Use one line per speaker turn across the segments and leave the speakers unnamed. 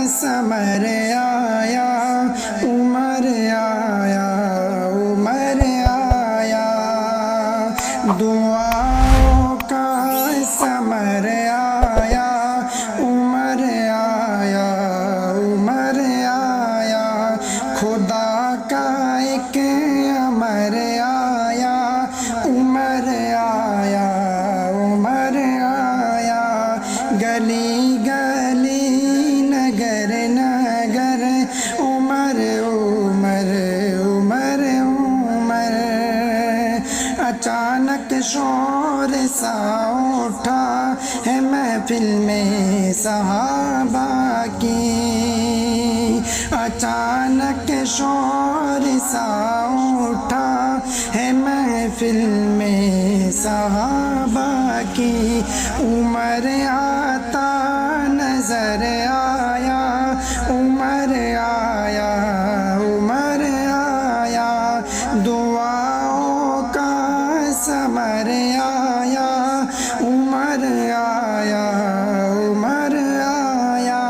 Summer आया, उमर आया, उमर आया। दुआओं का समर आया, उमर आया, उमर आया। खुदा का एक अमर आया, उमर आया, उमर आया। गली गली नगर नगर उमर उमर उमर उमर। अचानक शोर सा उठा है महफिल में सहाबा की। अचानक शोर सा उठा है महफिल में सहाबा की। उमर आता नजर आया, उमर आया, उमर आया। दुआओं का समर आया, उमर आया, उमर आया।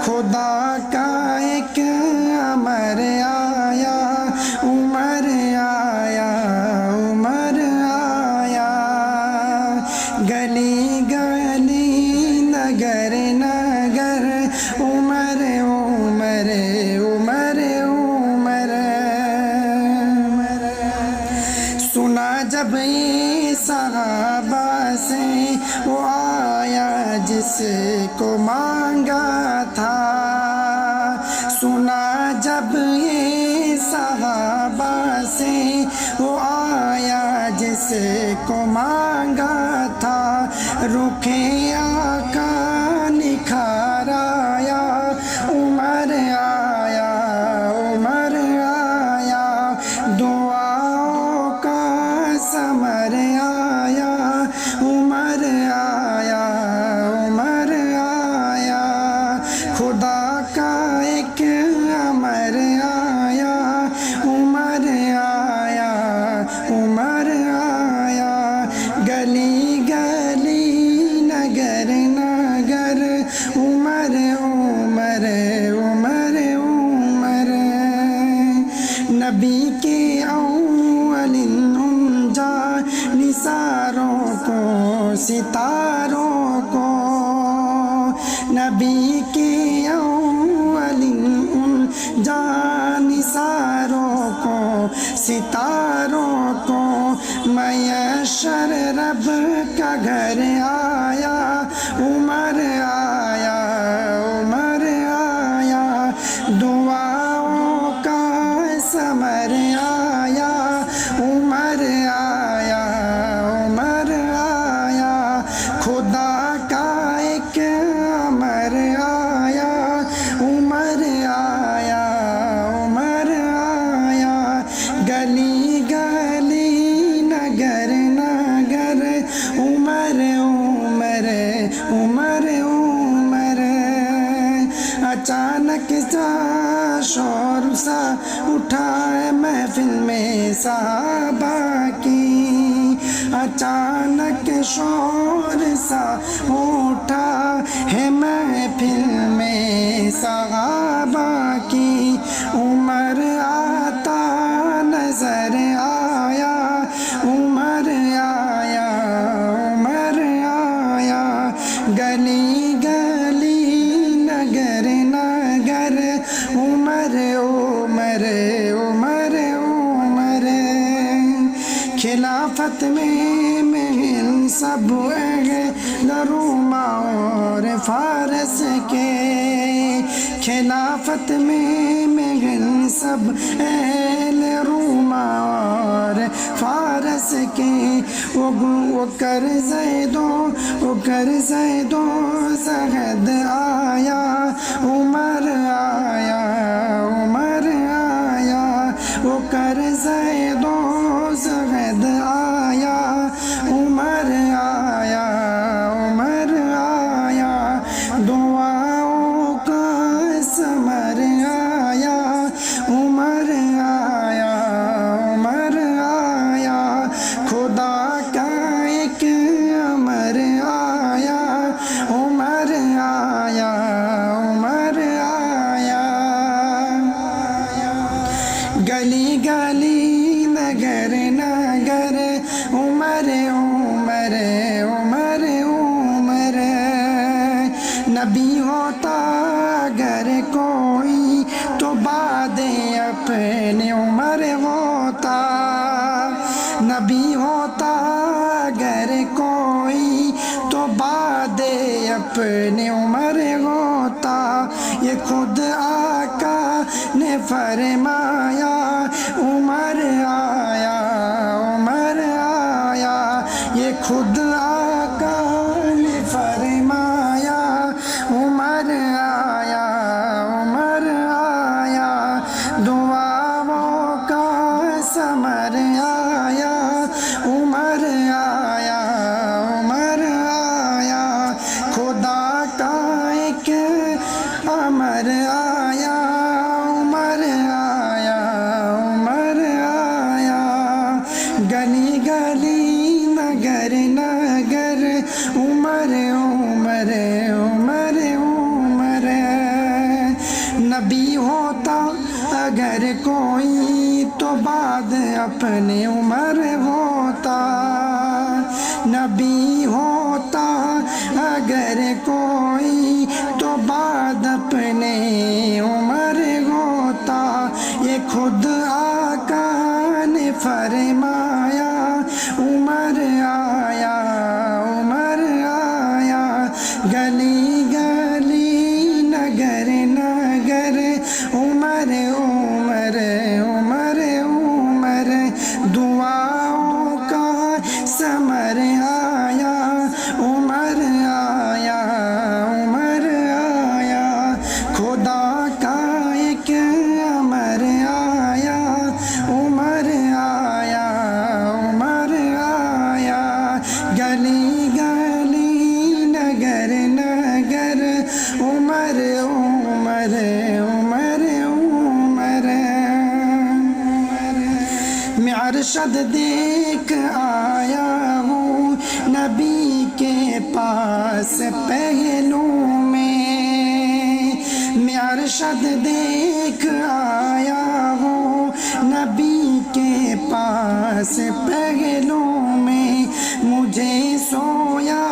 खुदा का एक अमर आया, उमर आया, उमर आया। गली गली नगर नगर उमर उमर उमर उमर। सुना जब ये सहाबा से वो आया जिसको मांगा था। सुना जब ये सहाबा से वो आया जिसको मांगा था। रुखे आका निखार आया, उमर आया, उमर आया। दुआओं का समर आया, उमर आया, उमर आया। खुदा का एक अमर आया, उमर आया, उमर आया। गली गली नगर नगर उमर उमर उमर उमर। नबी के औलिन जा निसारों को सितारों को। नबी के औलिन जा निसारों को सितारों को। मैशर रब का घर आया, उमर आया, उमर आया। दुआओं का समर आया, उमर आया, उमर आया। खुदा का एक अमर आया, उमर आया, उमर आया। गली गली नगर नगर उमर उमर उमर उमर। अचानक सा शोर सा उठा है महफिल में सहाबा की। अचानक शोर सा उठा है महफिल में सहाबा की। उमर आता नजर आया, उमर आया, उमर आया। गली गली नगर नगर उमर उमर उमर उमर। खिलाफत में महल सब रूमा और फारस के। खिलाफत में महल सब रूमा और फारस के। वो कर जैदो सहद आया, उमर आया, उमर आया। वो कर जैदो सहद आया, उमर आया, उमर आया। दुआओं का समर आया, उमर आया, उमर आया। खुदा का एक अमर आया, उमर आया, नबी होता अगर कोई तो बाद अपने उम्र होता। नबी होता अगर कोई तो बाद अपने उम्र होता। ये खुद आका ने फरमाया उम्र आया उम्र आया। ये खुद आका ने फरमाया उम्र आया उम्र आया। दुआओं का समर आया उम्र आया उम्र आया। खुदा का एक अमर आया उम्र आया उम्र आया। गली गली नगर नगर उम्र उम्र उम्र उम्र। नबी होता अगर कोई तो बाद अपने उम्र होता। नबी होता अगर कोई तो बाद अपने उम्र होता। ये खुद आका ने फरमाया उम्र आया उम्र आया। गली गली नगर नगर उम्र उम्र उम्र उम्र। दुआओं का समर आया उम्र आया उम्र आया। खुदा का एक अमर आया उम्र आया उम्र आया। गली गली नगर नगर उम्र उम्र उम्र उम्र। मैं अरशद देख आया हूँ नबी के पास पहलू में। मैं अरशद देख आया हूँ नबी के पास पहलू में। मुझे सोया